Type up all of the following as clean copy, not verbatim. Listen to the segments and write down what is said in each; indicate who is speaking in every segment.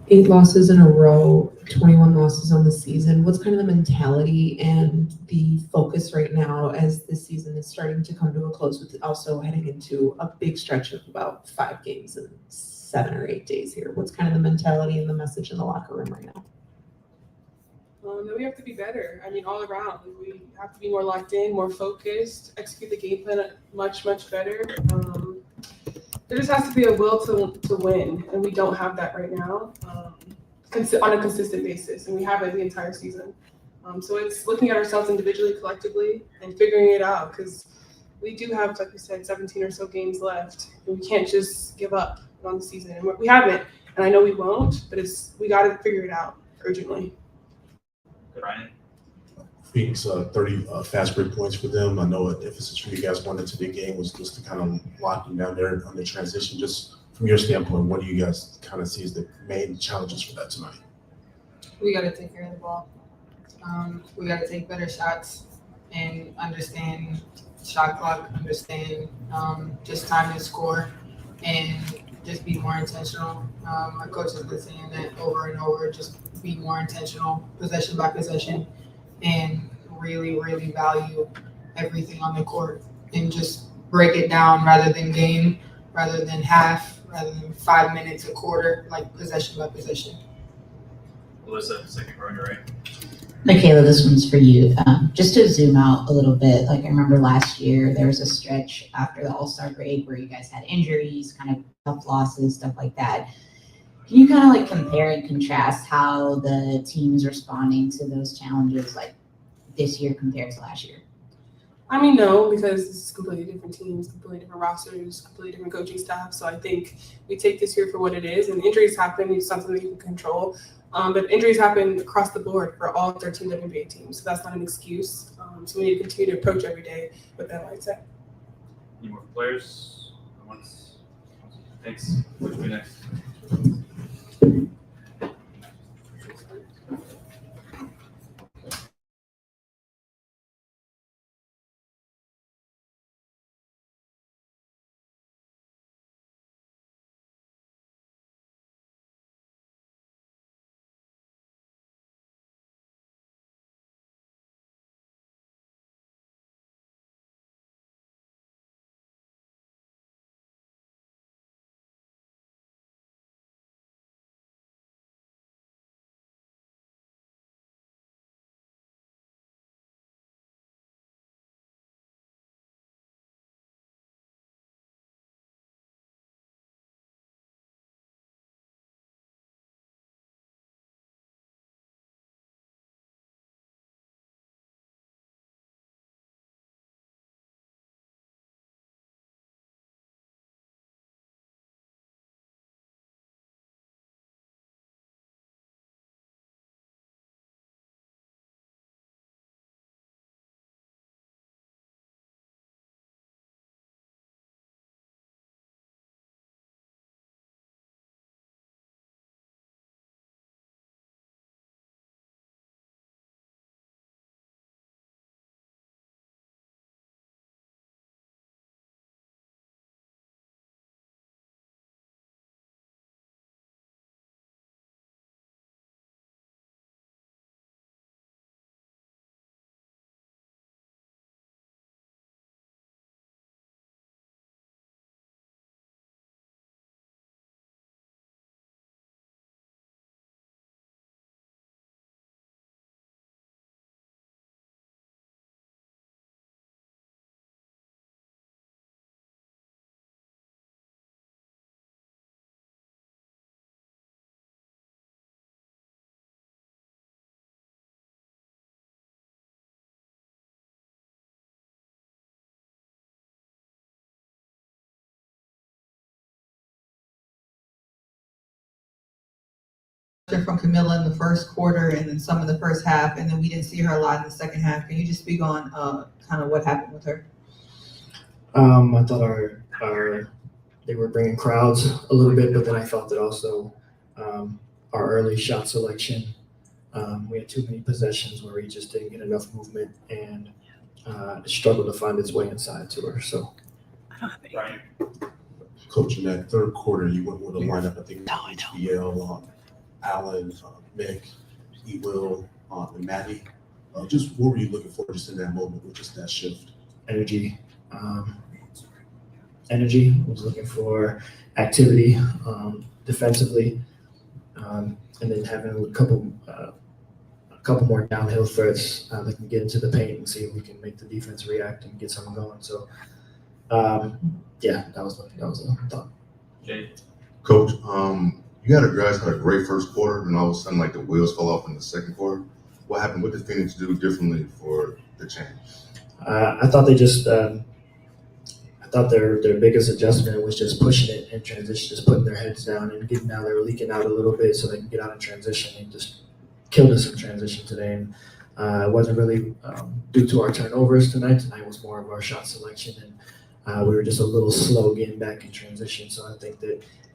Speaker 1: 8 losses in a row, 21 losses on the season. What's kind of the mentality and the focus right now as this season is starting to come to a close with also heading into a big stretch of about 5 games in 7 or 8 days here? What's kind of the mentality and the message in the locker room right now?
Speaker 2: That we have to be better. I mean, all around. We have to be more locked in, more focused, execute the game plan much, much better. There just has to be a will to win, and we don't have that right now on a consistent basis, and we have it the entire season. So it's looking at ourselves individually, collectively, and figuring it out because we do have, like we said, 17 or so games left, and we can't just give up on the season. And we haven't, and I know we won't, but we got to figure it out urgently.
Speaker 3: Ryan?
Speaker 4: Phoenix 30 fast break points for them. I know an emphasis for you guys going into the game was just to kind of lock them down there on the transition. Just from your standpoint, what do you guys kind of see as the main challenges for that tonight?
Speaker 5: We got to take care of the ball. We got to take better shots and understand shot clock, understand just time to score, and just be more intentional. Our coach has been saying that over and over, just be more intentional, possession by possession, and really, really value everything on the court and just break it down rather than game, rather than half, rather than 5 minutes, a quarter, like possession by possession.
Speaker 3: Alyssa, second row on your right.
Speaker 6: Michaela, this one's for you. Just to zoom out a little bit, like I remember last year, there was a stretch after the All-Star break where you guys had injuries, kind of tough losses, stuff like that. Can you kind of like compare and contrast how the team is responding to those challenges like this year compared to last year?
Speaker 2: I mean, no, because this is completely different teams, completely different rosters, completely different coaching staff. So I think we take this year for what it is. And injuries happen; it's something that you can control. But injuries happen across the board for all 13 WNBA teams. So that's not an excuse. So we need to continue to approach every day with that mindset.
Speaker 3: Any more players? Once. Thanks. What's your next?
Speaker 7: From Camilla in the first quarter and then some in the first half, and then we didn't see her a lot in the second half. Can you just speak on kind of what happened with her?
Speaker 8: I thought our they were bringing crowds a little bit, but then I thought that also our early shot selection, we had too many possessions where he just didn't get enough movement and it struggled to find its way inside to her. So,
Speaker 3: Ryan?
Speaker 4: Coach, in that third quarter, you went with a lineup, I think, HBL Alan, Mick, Will, and Maddie. Just what were you looking for just in that moment with just that shift?
Speaker 8: Energy. Energy. I was looking for activity defensively, and then having a couple more downhill threats that can get into the paint and see if we can make the defense react and get something going. So, yeah, that was a thought.
Speaker 3: Jay,
Speaker 9: Coach, you guys had a great first quarter, and all of a sudden, like the wheels fell off in the second quarter. What happened? What did Phoenix do differently for the change?
Speaker 8: I thought they just. I thought their biggest adjustment was just pushing it in transition, just putting their heads down and getting out. They were leaking out a little bit so they can get out in transition. They just killed us in transition today, and it wasn't really due to our turnovers tonight. Tonight was more of our shot selection, and we were just a little slow getting back in transition. So I think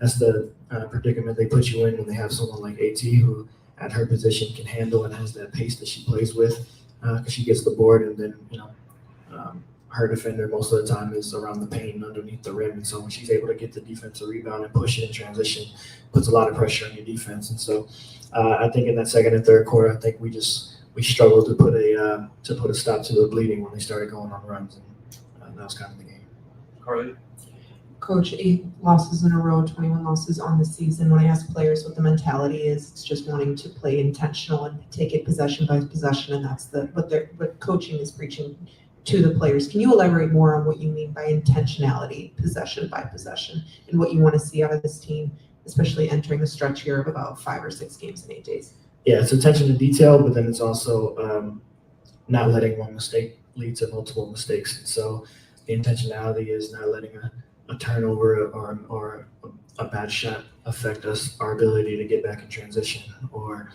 Speaker 8: that's the predicament they put you in when they have someone like AT who at her position can handle and has that pace that she plays with, because she gets the board, and then her defender most of the time is around the paint and underneath the rim. And so when she's able to get the defensive rebound and push it in transition, puts a lot of pressure on your defense. And so I think in that second and third quarter, I think we struggled to put a stop to the bleeding when they started going on runs. And that was kind of the game.
Speaker 3: Carly,
Speaker 1: Coach, 8 losses in a row, 21 losses on the season. When I ask players what the mentality is, it's just wanting to play intentional and take it possession by possession, and that's what coaching is preaching to the players. Can you elaborate more on what you mean by intentionality, possession by possession, and what you want to see out of this team, especially entering a stretch here of about 5 or 6 games in 8 days?
Speaker 8: Yeah, it's attention to detail, but then it's also not letting one mistake lead to multiple mistakes. And so the intentionality is not letting a turnover or a bad shot affect our ability to get back in transition, or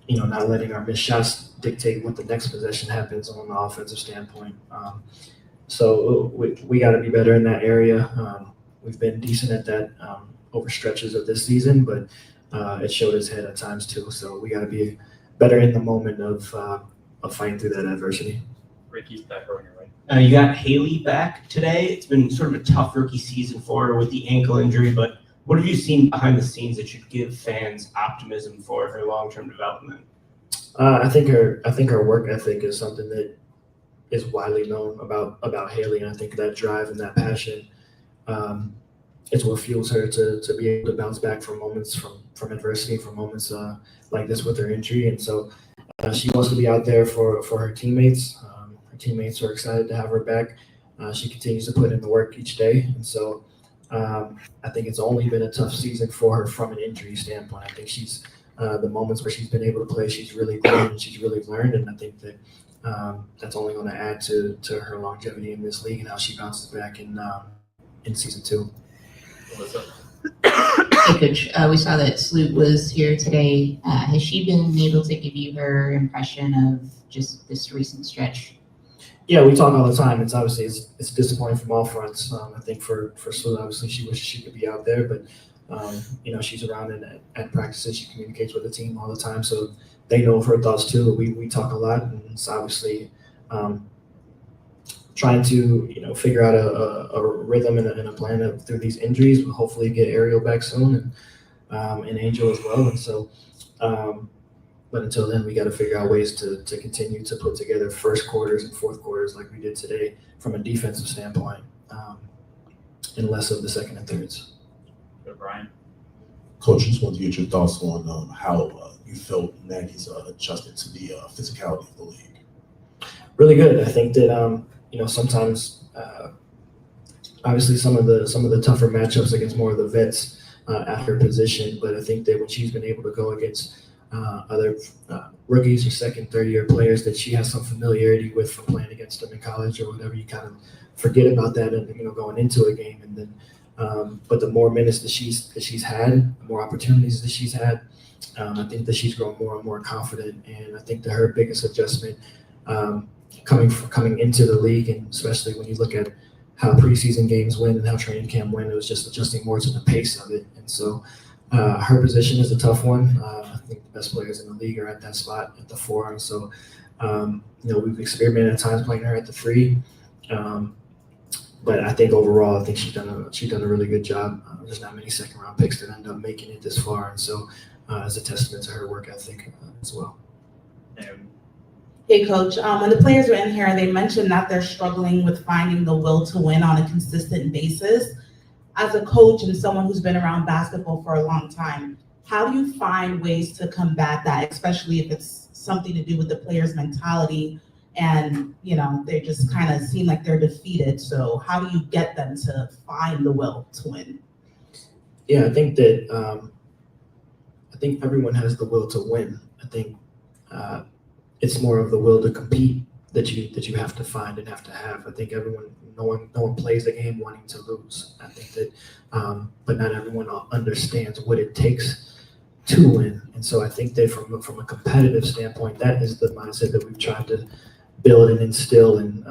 Speaker 8: not letting our missed shots dictate what the next possession happens on the offensive standpoint. So we got to be better in that area. We've been decent at that over stretches of this season, but it showed its head at times too. So we got to be better in the moment of fighting through that adversity.
Speaker 3: Ricky's back over here, right?
Speaker 10: You got Haley back today. It's been sort of a tough rookie season for her with the ankle injury, but what have you seen behind the scenes that should give fans optimism for her long-term development?
Speaker 8: I think her work ethic is something that is widely known about Haley, and I think that drive and that passion is what fuels her to be able to bounce back from moments from adversity, from moments like this with her injury. And so she wants to be out there for her teammates. Her teammates are excited to have her back. She continues to put in the work each day, and so I think it's only been a tough season for her from an injury standpoint. I think she's the moments where she's been able to play, she's really grown and she's really learned, and I think that that's only going to add to her longevity in this league and how she bounces back in season 2.
Speaker 3: Melissa.
Speaker 6: Hey, Coach, we saw that Sloot was here today. Has she been able to give you her impression of just this recent stretch?
Speaker 8: Yeah, we talk all the time. It's obviously it's disappointing from all fronts. I think for Sloot, obviously she wishes she could be out there, but she's around and at practices. She communicates with the team all the time, so they know of her thoughts too. We talk a lot, and it's obviously trying to figure out a rhythm and a plan through these injuries. We'll hopefully get Ariel back soon, and Angel as well. And so, but until then, we got to figure out ways to continue to put together first quarters and fourth quarters like we did today from a defensive standpoint, and less of the second and thirds.
Speaker 3: Brian.
Speaker 4: Coach, just want to get your thoughts on how you felt Maggie's adjusted to the physicality of the league.
Speaker 8: Really good. I think that sometimes obviously some of the tougher matchups against more of the vets at her position, but I think that when she's been able to go against other rookies or second, third year players that she has some familiarity with from playing against them in college or whatever, you kind of forget about that and going into a game. And then but the more minutes that she's had, the more opportunities that she's had, I think that she's grown more and more confident. And I think that her biggest adjustment coming into the league, and especially when you look at how preseason games went and how training camp went, it was just adjusting more to the pace of it. And so her position is a tough one. I think the best players in the league are at that spot at the 4. And so, we've experimented at times playing her at the 3. but I think overall, I think she's done a really good job. There's not many second round picks that end up making it this far, and so it's a testament to her work ethic as well.
Speaker 3: And
Speaker 11: Hey, Coach. When the players were in here, they mentioned that they're struggling with finding the will to win on a consistent basis. As a coach and someone who's been around basketball for a long time, how do you find ways to combat that, especially if it's something to do with the players' mentality and, they just kind of seem like they're defeated? So how do you get them to find the will to win?
Speaker 8: Yeah, I think that everyone has the will to win. I think it's more of the will to compete that you have to find and have to have. I think no one plays the game wanting to lose. I think that, but not everyone understands what it takes to win. And so I think that from a competitive standpoint, that is the mindset that we've tried to build and instill and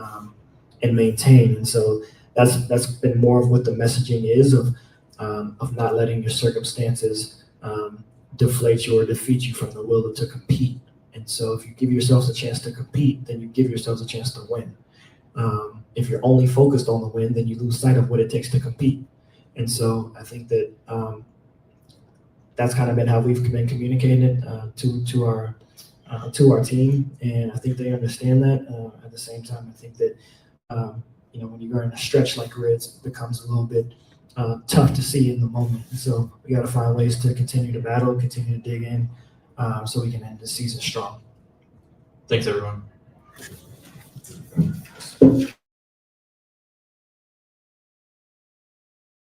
Speaker 8: maintain. And so that's been more of what the messaging is of not letting your circumstances deflate you or defeat you from the will to compete. And so if you give yourselves a chance to compete, then you give yourselves a chance to win. If you're only focused on the win, then you lose sight of what it takes to compete. And so I think that that's kind of been how we've been communicating to our team, and I think they understand that. At the same time, I think that when you go in a stretch like we're, it becomes a little bit tough to see in the moment. And so we got to find ways to continue to battle, continue to dig in, so we can end the season strong.
Speaker 3: thanks, everyone.